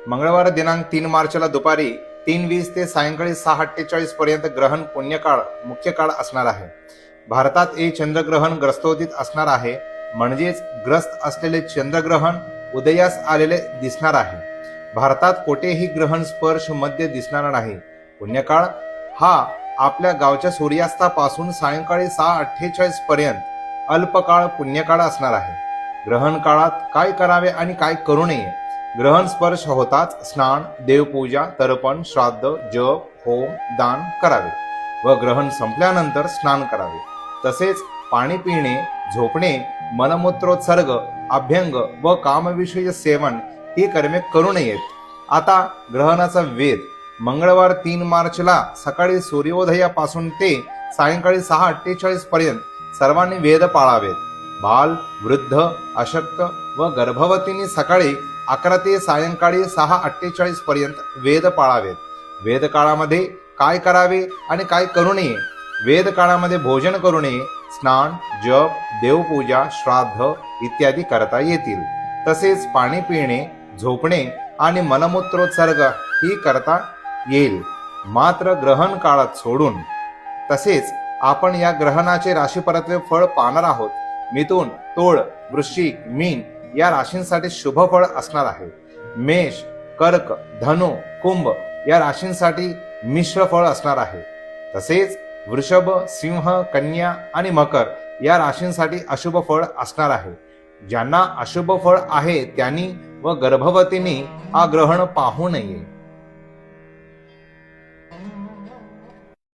मंगळवार दिनांक 3 मार्चला दुपारी 3:20 ते सायंकाळी 6:48 पर्यंत ग्रहण पुण्यकाळ मुख्य काळ असणार आहे. भारतात एक चंद्रग्रहण ग्रस्तोदित असणार आहे, म्हणजेच ग्रस्त असलेले चंद्रग्रहण उदयास आलेले दिसणार आहे. भारतात कोठेही ग्रहण स्पर्श मध्य दिसणार नाही. पुण्यकाळ हा आपल्या गावच्या सूर्यास्तापासून सायंकाळी 6:48 पर्यंत अल्पकाळ पुण्यकाळ असणार आहे. ग्रहण काळात काय करावे आणि काय करू नये? ग्रहण स्पर्श होताच स्नान, देवपूजा, तर्पण, श्राद्ध, जप, होम, दान करावे व ग्रहण संपल्यानंतर स्नान करावे. तसेच पाणी पिणे, झोपणे, मलमूत्रोत्सर्ग, अभ्यंग व कामविषयी सेवन ही कर्मे करू नयेत. आता ग्रहणाचा वेध. मंगळवार 3 मार्चला सकाळी सूर्योदयापासून ते सायंकाळी 6:48 पर्यंत सर्वांनी वेद पाळावेत. बाल, वृद्ध, अशक्त व गर्भवतींनी सकाळी 11 ते सायंकाळी 6:48 पर्यंत वेद पाळावेत. वेद काळामध्ये काय करावे आणि काय करू नये? वेद काळामध्ये भोजन करू नये. स्नान, जप, देवपूजा, श्राद्ध इत्यादी करता येतील. तसेच पाणी पिणे, झोपणे आणि मलमूत्रोत्सर्ग ही करता येईल, मात्र ग्रहण काळात सोडून. तसेच आपण या ग्रहणाचे राशीपरत्वे फळ पाहणार आहोत. मिथुन, तुळ, वृश्चिक, मीन या राशींसाठी शुभ फळ असणार आहे. मेष, कर्क, धनु, कुंभ या राशींसाठी मिश्र फळ असणार आहे. तसेच वृषभ, सिंह, कन्या आणि मकर या राशींसाठी अशुभ फळ असणार आहे. ज्यांना अशुभ फळ आहे त्यांनी व गर्भवतींनी हा ग्रहण पाहू नये.